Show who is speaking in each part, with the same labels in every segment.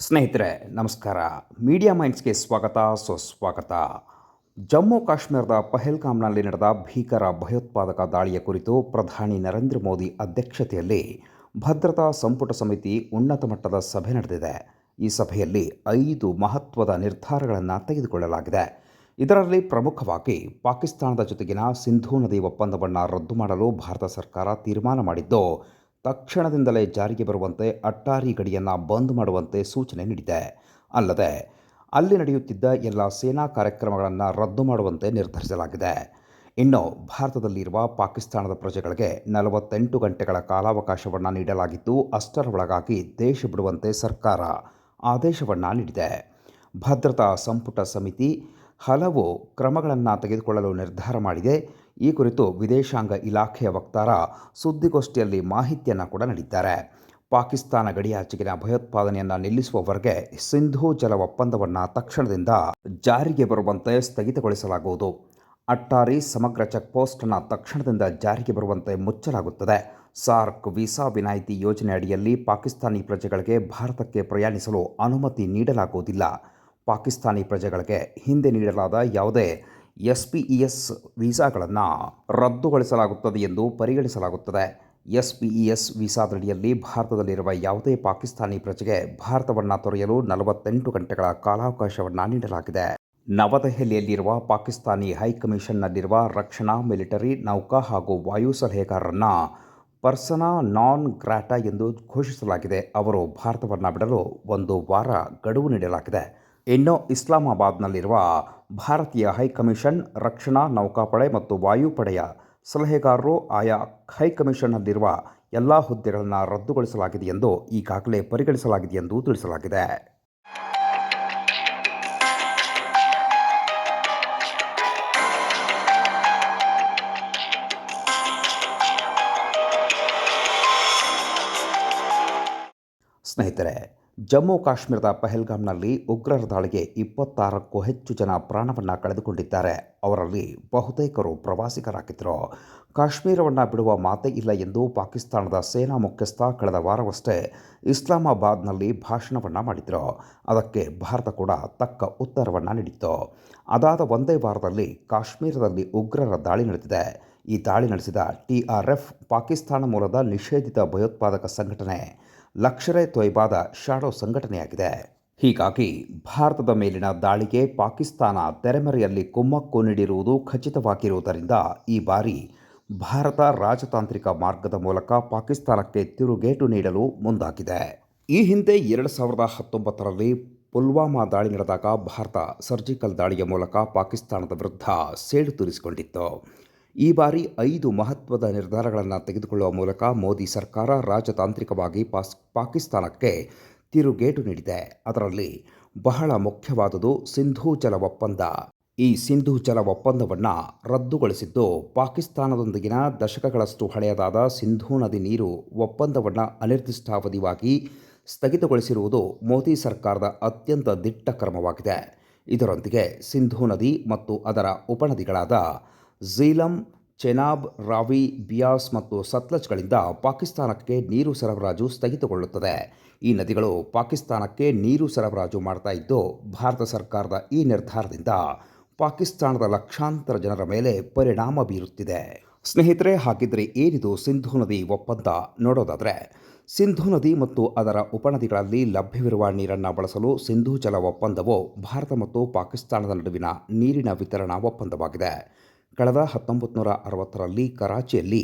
Speaker 1: ಸ್ನೇಹಿತರೆ ನಮಸ್ಕಾರ. ಮೀಡಿಯಾ ಮೈಂಡ್ಸ್ಗೆ ಸ್ವಾಗತ ಸುಸ್ವಾಗತ. ಜಮ್ಮು ಕಾಶ್ಮೀರದ ಪಹಲ್ಗಾಮ್ನಲ್ಲಿ ನಡೆದ ಭೀಕರ ಭಯೋತ್ಪಾದಕ ದಾಳಿಯ ಕುರಿತು ಪ್ರಧಾನಿ ನರೇಂದ್ರ ಮೋದಿ ಅಧ್ಯಕ್ಷತೆಯಲ್ಲಿ ಭದ್ರತಾ ಸಂಪುಟ ಸಮಿತಿ ಉನ್ನತ ಮಟ್ಟದ ಸಭೆ ನಡೆದಿದೆ. ಈ ಸಭೆಯಲ್ಲಿ 5 ಮಹತ್ವದ ನಿರ್ಧಾರಗಳನ್ನು ತೆಗೆದುಕೊಳ್ಳಲಾಗಿದೆ. ಇದರಲ್ಲಿ ಪ್ರಮುಖವಾಗಿ ಪಾಕಿಸ್ತಾನದ ಜೊತೆಗಿನ ಸಿಂಧೂ ನದಿ ಒಪ್ಪಂದವನ್ನು ರದ್ದು ಮಾಡಲು ಭಾರತ ಸರ್ಕಾರ ತೀರ್ಮಾನ ಮಾಡಿದ್ದು, ತಕ್ಷಣದಿಂದಲೇ ಜಾರಿಗೆ ಬರುವಂತೆ ಅಟ್ಟಾರಿ ಗಡಿಯನ್ನು ಬಂದ್ ಮಾಡುವಂತೆ ಸೂಚನೆ ನೀಡಿದೆ. ಅಲ್ಲದೆ ಅಲ್ಲಿ ನಡೆಯುತ್ತಿದ್ದ ಎಲ್ಲ ಸೇನಾ ಕಾರ್ಯಕ್ರಮಗಳನ್ನು ರದ್ದು ಮಾಡುವಂತೆ ನಿರ್ಧರಿಸಲಾಗಿದೆ. ಇನ್ನು ಭಾರತದಲ್ಲಿರುವ ಪಾಕಿಸ್ತಾನದ ಪ್ರಜೆಗಳಿಗೆ 48 ಗಂಟೆಗಳ ಕಾಲಾವಕಾಶವನ್ನು ನೀಡಲಾಗಿದ್ದು, ಅಷ್ಟರ ಒಳಗಾಗಿ ದೇಶ ಬಿಡುವಂತೆ ಸರ್ಕಾರ ಆದೇಶವನ್ನು ನೀಡಿದೆ. ಭದ್ರತಾ ಸಂಪುಟ ಸಮಿತಿ ಹಲವು ಕ್ರಮಗಳನ್ನು ತೆಗೆದುಕೊಳ್ಳಲು ನಿರ್ಧಾರ ಮಾಡಿದೆ. ಈ ಕುರಿತು ವಿದೇಶಾಂಗ ಇಲಾಖೆಯ ವಕ್ತಾರ ಸುದ್ದಿಗೋಷ್ಠಿಯಲ್ಲಿ ಮಾಹಿತಿಯನ್ನು ಕೂಡ ನೀಡಿದ್ದಾರೆ. ಪಾಕಿಸ್ತಾನ ಗಡಿಯಾಚೆಗಿನ ಭಯೋತ್ಪಾದನೆಯನ್ನು ನಿಲ್ಲಿಸುವವರೆಗೆ ಸಿಂಧೂ ಜಲ ಒಪ್ಪಂದವನ್ನು ತಕ್ಷಣದಿಂದ ಜಾರಿಗೆ ಬರುವಂತೆ ಸ್ಥಗಿತಗೊಳಿಸಲಾಗುವುದು. ಅಟ್ಟಾರಿ ಸಮಗ್ರ ಚೆಕ್ಪೋಸ್ಟನ್ನು ತಕ್ಷಣದಿಂದ ಜಾರಿಗೆ ಬರುವಂತೆ ಮುಚ್ಚಲಾಗುತ್ತದೆ. ಸಾರ್ಕ್ ವೀಸಾ ವಿನಾಯಿತಿ ಯೋಜನೆ ಅಡಿಯಲ್ಲಿ ಪಾಕಿಸ್ತಾನಿ ಪ್ರಜೆಗಳಿಗೆ ಭಾರತಕ್ಕೆ ಪ್ರಯಾಣಿಸಲು ಅನುಮತಿ ನೀಡಲಾಗುವುದಿಲ್ಲ. ಪಾಕಿಸ್ತಾನಿ ಪ್ರಜೆಗಳಿಗೆ ಹಿಂದೆ ನೀಡಲಾದ ಯಾವುದೇ SPES ವೀಸಾಗಳನ್ನು ರದ್ದುಗೊಳಿಸಲಾಗುತ್ತದೆ ಎಂದು ಪರಿಗಣಿಸಲಾಗುತ್ತದೆ. SPES ವೀಸಾದಡಿಯಲ್ಲಿ ಭಾರತದಲ್ಲಿರುವ ಯಾವುದೇ ಪಾಕಿಸ್ತಾನಿ ಪ್ರಜೆಗೆ ಭಾರತವನ್ನು ತೊರೆಯಲು 48 ಗಂಟೆಗಳ ಕಾಲಾವಕಾಶವನ್ನು ನೀಡಲಾಗಿದೆ. ನವದೆಹಲಿಯಲ್ಲಿರುವ ಪಾಕಿಸ್ತಾನಿ ಹೈಕಮಿಷನ್ನಲ್ಲಿರುವ ರಕ್ಷಣಾ, ಮಿಲಿಟರಿ, ನೌಕಾ ಹಾಗೂ ವಾಯು ಸಲಹೆಗಾರರನ್ನು ಪರ್ಸನಾ ನಾನ್ ಗ್ರಾಟಾ ಎಂದು ಘೋಷಿಸಲಾಗಿದೆ. ಅವರು ಭಾರತವನ್ನು ಬಿಡಲು 1 ವಾರ ಗಡುವು ನೀಡಲಾಗಿದೆ. ಇನ್ನು ಇಸ್ಲಾಮಾಬಾದ್ನಲ್ಲಿರುವ ಭಾರತೀಯ ಹೈಕಮಿಷನ್, ರಕ್ಷಣಾ, ನೌಕಾಪಡೆ ಮತ್ತು ವಾಯುಪಡೆಯ ಸಲಹೆಗಾರರು ಆಯಾ ಹೈಕಮಿಷನ್ನಲ್ಲಿರುವ ಎಲ್ಲ ಹುದ್ದೆಗಳನ್ನು ರದ್ದುಗೊಳಿಸಲಾಗಿದೆ ಎಂದು ಈಗಾಗಲೇ ಪರಿಗಣಿಸಲಾಗಿದೆ ಎಂದು ತಿಳಿಸಲಾಗಿದೆ. ಸ್ನೇಹಿತರೆ, ಜಮ್ಮು ಕಾಶ್ಮೀರದ ಪಹಲ್ಗಾಮ್ನಲ್ಲಿ ಉಗ್ರರ ದಾಳಿಗೆ 26ಕ್ಕೂ ಹೆಚ್ಚು ಜನ ಪ್ರಾಣವನ್ನು ಕಳೆದುಕೊಂಡಿದ್ದಾರೆ. ಅವರಲ್ಲಿ ಬಹುತೇಕರು ಪ್ರವಾಸಿಗರಾಗಿದ್ದರು. ಕಾಶ್ಮೀರವನ್ನು ಬಿಡುವ ಮಾತೇ ಇಲ್ಲ ಎಂದು ಪಾಕಿಸ್ತಾನದ ಸೇನಾ ಮುಖ್ಯಸ್ಥ ಕಳೆದ ವಾರವಷ್ಟೇ ಇಸ್ಲಾಮಾಬಾದ್ನಲ್ಲಿ ಭಾಷಣವನ್ನು ಮಾಡಿದರು. ಅದಕ್ಕೆ ಭಾರತ ಕೂಡ ತಕ್ಕ ಉತ್ತರವನ್ನು ನೀಡಿತ್ತು. ಅದಾದ ಒಂದೇ ವಾರದಲ್ಲಿ ಕಾಶ್ಮೀರದಲ್ಲಿ ಉಗ್ರರ ದಾಳಿ ನಡೆದಿದೆ. ಈ ದಾಳಿ ನಡೆಸಿದ TRF ಪಾಕಿಸ್ತಾನ ಮೂಲದ ನಿಷೇಧಿತ ಭಯೋತ್ಪಾದಕ ಸಂಘಟನೆ ಲಷ್ಕರ್-ಎ-ತೊಯ್ಬಾದ ಶಾಡೋ ಸಂಘಟನೆಯಾಗಿದೆ. ಹೀಗಾಗಿ ಭಾರತದ ಮೇಲಿನ ದಾಳಿಗೆ ಪಾಕಿಸ್ತಾನ ತೆರೆಮರೆಯಲ್ಲಿ ಕುಮ್ಮಕ್ಕು ನೀಡಿರುವುದು ಖಚಿತವಾಗಿರುವುದರಿಂದ ಈ ಬಾರಿ ಭಾರತ ರಾಜತಾಂತ್ರಿಕ ಮಾರ್ಗದ ಮೂಲಕ ಪಾಕಿಸ್ತಾನಕ್ಕೆ ತಿರುಗೇಟು ನೀಡಲು ಮುಂದಾಗಿದೆ. ಈ ಹಿಂದೆ 2019ರಲ್ಲಿ ಪುಲ್ವಾಮಾ ದಾಳಿ ನಡೆದಾಗ ಭಾರತ ಸರ್ಜಿಕಲ್ ದಾಳಿಯ ಮೂಲಕ ಪಾಕಿಸ್ತಾನದ ವಿರುದ್ಧ ಸೇಡು ತೀರಿಸಿಕೊಂಡಿತ್ತು. ಈ ಬಾರಿ 5 ಮಹತ್ವದ ನಿರ್ಧಾರಗಳನ್ನು ತೆಗೆದುಕೊಳ್ಳುವ ಮೂಲಕ ಮೋದಿ ಸರ್ಕಾರ ರಾಜತಾಂತ್ರಿಕವಾಗಿ ಪಾಕಿಸ್ತಾನಕ್ಕೆ ತಿರುಗೇಟು ನೀಡಿದೆ. ಅದರಲ್ಲಿ ಬಹಳ ಮುಖ್ಯವಾದುದು ಸಿಂಧೂ ಜಲ ಒಪ್ಪಂದ. ಈ ಸಿಂಧೂ ಜಲ ಒಪ್ಪಂದವನ್ನು ರದ್ದುಗೊಳಿಸಿದ್ದು, ಪಾಕಿಸ್ತಾನದೊಂದಿಗಿನ ದಶಕಗಳಷ್ಟು ಹಳೆಯದಾದ ಸಿಂಧೂ ನದಿ ನೀರು ಒಪ್ಪಂದವನ್ನು ಅನಿರ್ದಿಷ್ಟಾವಧಿಯಾಗಿ ಸ್ಥಗಿತಗೊಳಿಸಿರುವುದು ಮೋದಿ ಸರ್ಕಾರದ ಅತ್ಯಂತ ದಿಟ್ಟ ಕ್ರಮವಾಗಿದೆ. ಇದರೊಂದಿಗೆ ಸಿಂಧೂ ನದಿ ಮತ್ತು ಅದರ ಉಪನದಿಗಳಾದ ಝೀಲಂ, ಚೆನಾಬ್, ರಾವಿ, ಬಿಯಾಸ್ ಮತ್ತು ಸತ್ಲಜ್ಗಳಿಂದ ಪಾಕಿಸ್ತಾನಕ್ಕೆ ನೀರು ಸರಬರಾಜು ಸ್ಥಗಿತಗೊಳ್ಳುತ್ತದೆ. ಈ ನದಿಗಳು ಪಾಕಿಸ್ತಾನಕ್ಕೆ ನೀರು ಸರಬರಾಜು ಮಾಡ್ತಾ ಇದ್ದು, ಭಾರತ ಸರ್ಕಾರದ ಈ ನಿರ್ಧಾರದಿಂದ ಪಾಕಿಸ್ತಾನದ ಲಕ್ಷಾಂತರ ಜನರ ಮೇಲೆ ಪರಿಣಾಮ ಬೀರುತ್ತಿದೆ. ಸ್ನೇಹಿತರೆ, ಹಾಗಿದ್ರೆ ಏನಿದು ಸಿಂಧೂ ನದಿ ಒಪ್ಪಂದ ನೋಡೋದಾದರೆ, ಸಿಂಧೂ ನದಿ ಮತ್ತು ಅದರ ಉಪನದಿಗಳಲ್ಲಿ ಲಭ್ಯವಿರುವ ನೀರನ್ನು ಬಳಸಲು ಸಿಂಧೂ ಜಲ ಒಪ್ಪಂದವು ಭಾರತ ಮತ್ತು ಪಾಕಿಸ್ತಾನದ ನಡುವಿನ ನೀರಿನ ವಿತರಣಾ ಒಪ್ಪಂದವಾಗಿದೆ. ಕಳೆದ 1960ರಲ್ಲಿ ಕರಾಚಿಯಲ್ಲಿ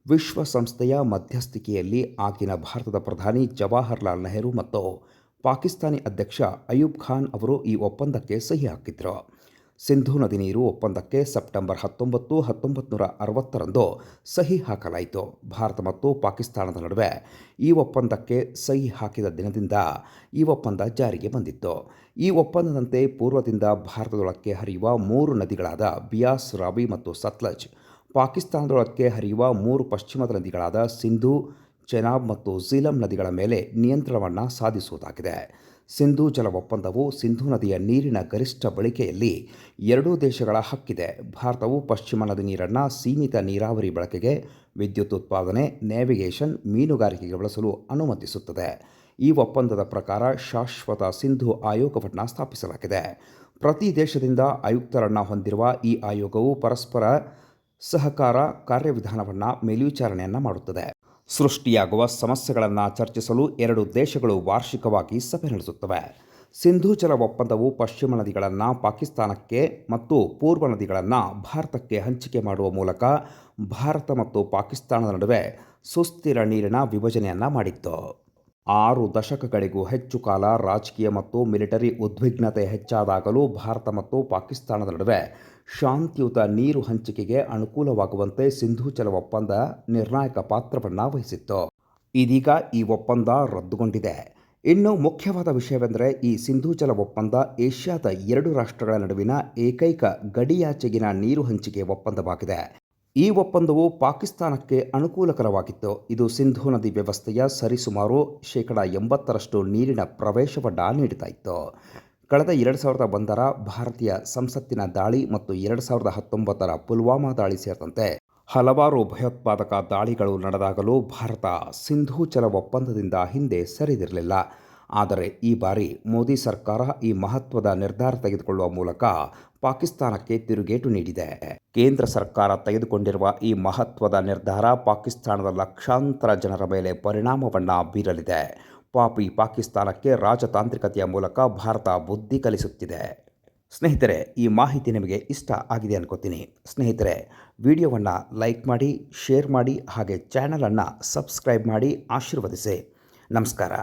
Speaker 1: ವಿಶ್ವಸಂಸ್ಥೆಯ ಮಧ್ಯಸ್ಥಿಕೆಯಲ್ಲಿ ಆಗಿನ ಭಾರತದ ಪ್ರಧಾನಿ ಜವಾಹರ್ಲಾಲ್ ನೆಹರು ಮತ್ತು ಪಾಕಿಸ್ತಾನಿ ಅಧ್ಯಕ್ಷ ಅಯೂಬ್ ಖಾನ್ ಅವರು ಈ ಒಪ್ಪಂದಕ್ಕೆ ಸಹಿ ಹಾಕಿದ್ರು. ಸಿಂಧೂ ನದಿ ನೀರು ಒಪ್ಪಂದಕ್ಕೆ ಸೆಪ್ಟೆಂಬರ್ 19, 1960ರಂದು ಸಹಿ ಹಾಕಲಾಯಿತು. ಭಾರತ ಮತ್ತು ಪಾಕಿಸ್ತಾನದ ನಡುವೆ ಈ ಒಪ್ಪಂದಕ್ಕೆ ಸಹಿ ಹಾಕಿದ ದಿನದಿಂದ ಈ ಒಪ್ಪಂದ ಜಾರಿಗೆ ಬಂದಿತ್ತು. ಈ ಒಪ್ಪಂದದಂತೆ ಪೂರ್ವದಿಂದ ಭಾರತದೊಳಕ್ಕೆ ಹರಿಯುವ 3 ನದಿಗಳಾದ ಬಿಯಾಸ್, ರಾವಿ ಮತ್ತು ಸತ್ಲಜ್, ಪಾಕಿಸ್ತಾನದೊಳಕ್ಕೆ ಹರಿಯುವ 3 ಪಶ್ಚಿಮದ ನದಿಗಳಾದ ಸಿಂಧೂ, ಚೆನಾಬ್ ಮತ್ತು ಝೀಲಂ ನದಿಗಳ ಮೇಲೆ ನಿಯಂತ್ರಣವನ್ನು ಸಾಧಿಸುವುದಾಗಿದೆ. ಸಿಂಧೂ ಜಲ ಒಪ್ಪಂದವು ಸಿಂಧೂ ನದಿಯ ನೀರಿನ ಗರಿಷ್ಠ ಬಳಕೆಯಲ್ಲಿ ಎರಡೂ ದೇಶಗಳ ಹಕ್ಕಿದೆ. ಭಾರತವು ಪಶ್ಚಿಮ ನದಿ ನೀರನ್ನು ಸೀಮಿತ ನೀರಾವರಿ ಬಳಕೆಗೆ, ವಿದ್ಯುತ್ ಉತ್ಪಾದನೆ, ನ್ಯಾವಿಗೇಷನ್, ಮೀನುಗಾರಿಕೆಗೆ ಬಳಸಲು ಅನುಮತಿಸುತ್ತದೆ. ಈ ಒಪ್ಪಂದದ ಪ್ರಕಾರ ಶಾಶ್ವತ ಸಿಂಧು ಆಯೋಗವನ್ನು ಸ್ಥಾಪಿಸಲಾಗಿದೆ. ಪ್ರತಿ ದೇಶದಿಂದ ಆಯುಕ್ತರನ್ನು ಹೊಂದಿರುವ ಈ ಆಯೋಗವು ಪರಸ್ಪರ ಸಹಕಾರ ಕಾರ್ಯವಿಧಾನವನ್ನು ಮೇಲ್ವಿಚಾರಣೆಯನ್ನು ಮಾಡುತ್ತದೆ. ಸೃಷ್ಟಿಯಾಗುವ ಸಮಸ್ಯೆಗಳನ್ನು ಚರ್ಚಿಸಲು ಎರಡು ದೇಶಗಳು ವಾರ್ಷಿಕವಾಗಿ ಸಭೆ ನಡೆಸುತ್ತವೆ. ಸಿಂಧೂ ಜಲ ಒಪ್ಪಂದವು ಪಶ್ಚಿಮ ನದಿಗಳನ್ನು ಪಾಕಿಸ್ತಾನಕ್ಕೆ ಮತ್ತು ಪೂರ್ವ ನದಿಗಳನ್ನು ಭಾರತಕ್ಕೆ ಹಂಚಿಕೆ ಮಾಡುವ ಮೂಲಕ ಭಾರತ ಮತ್ತು ಪಾಕಿಸ್ತಾನದ ನಡುವೆ ಸುಸ್ಥಿರ ನೀರಿನ ವಿಭಜನೆಯನ್ನು ಮಾಡಿತ್ತು. 6 ದಶಕಗಳಿಗೂ ಹೆಚ್ಚು ಕಾಲ ರಾಜಕೀಯ ಮತ್ತು ಮಿಲಿಟರಿ ಉದ್ವಿಗ್ನತೆ ಹೆಚ್ಚಾದಾಗಲೂ ಭಾರತ ಮತ್ತು ಪಾಕಿಸ್ತಾನದ ನಡುವೆ ಶಾಂತಿಯುತ ನೀರು ಹಂಚಿಕೆಗೆ ಅನುಕೂಲವಾಗುವಂತೆ ಸಿಂಧೂ ಜಲ ಒಪ್ಪಂದ ನಿರ್ಣಾಯಕ ಪಾತ್ರವನ್ನು ವಹಿಸಿತ್ತು. ಇದೀಗ ಈ ಒಪ್ಪಂದ ರದ್ದುಗೊಂಡಿದೆ. ಇನ್ನು ಮುಖ್ಯವಾದ ವಿಷಯವೆಂದರೆ ಈ ಸಿಂಧೂ ಜಲ ಒಪ್ಪಂದ ಏಷ್ಯಾದ 2 ರಾಷ್ಟ್ರಗಳ ನಡುವಿನ ಏಕೈಕ ಗಡಿಯಾಚೆಗಿನ ನೀರು ಹಂಚಿಕೆ ಒಪ್ಪಂದವಾಗಿದೆ. ಈ ಒಪ್ಪಂದವು ಪಾಕಿಸ್ತಾನಕ್ಕೆ ಅನುಕೂಲಕರವಾಗಿತ್ತು. ಇದು ಸಿಂಧೂ ನದಿ ವ್ಯವಸ್ಥೆಯ ಸರಿಸುಮಾರು 80% ನೀರಿನ ಪ್ರವೇಶವನ್ನು ನೀಡುತ್ತಾ ಇತ್ತು. ಕಳೆದ 2001ರ ಭಾರತೀಯ ಸಂಸತ್ತಿನ ದಾಳಿ ಮತ್ತು 2019ರ ಪುಲ್ವಾಮಾ ದಾಳಿ ಸೇರಿದಂತೆ ಹಲವಾರು ಭಯೋತ್ಪಾದಕ ದಾಳಿಗಳು ನಡೆದಾಗಲೂ ಭಾರತ ಸಿಂಧೂ ಜಲ ಒಪ್ಪಂದದಿಂದ ಹಿಂದೆ ಸರಿದಿರಲಿಲ್ಲ. ಆದರೆ ಈ ಬಾರಿ ಮೋದಿ ಸರ್ಕಾರ ಈ ಮಹತ್ವದ ನಿರ್ಧಾರ ತೆಗೆದುಕೊಳ್ಳುವ ಮೂಲಕ ಪಾಕಿಸ್ತಾನಕ್ಕೆ ತಿರುಗೇಟು ನೀಡಿದೆ. ಕೇಂದ್ರ ಸರ್ಕಾರ ತೆಗೆದುಕೊಂಡಿರುವ ಈ ಮಹತ್ವದ ನಿರ್ಧಾರ ಪಾಕಿಸ್ತಾನದ ಲಕ್ಷಾಂತರ ಜನರ ಮೇಲೆ ಪರಿಣಾಮವನ್ನು ಬೀರಲಿದೆ. ಪಾಪಿ ಪಾಕಿಸ್ತಾನಕ್ಕೆ ರಾಜತಾಂತ್ರಿಕತೆಯ ಮೂಲಕ ಭಾರತ ಬುದ್ಧಿ ಕಲಿಸುತ್ತಿದೆ. ಸ್ನೇಹಿತರೆ, ಈ ಮಾಹಿತಿ ನಿಮಗೆ ಇಷ್ಟ ಆಗಿದೆ ಅನ್ಕೋತೀನಿ. ಸ್ನೇಹಿತರೆ, ವಿಡಿಯೋವನ್ನು ಲೈಕ್ ಮಾಡಿ, ಶೇರ್ ಮಾಡಿ, ಹಾಗೆ ಚಾನಲನ್ನು ಸಬ್ಸ್ಕ್ರೈಬ್ ಮಾಡಿ ಆಶೀರ್ವದಿಸಿ. ನಮಸ್ಕಾರ.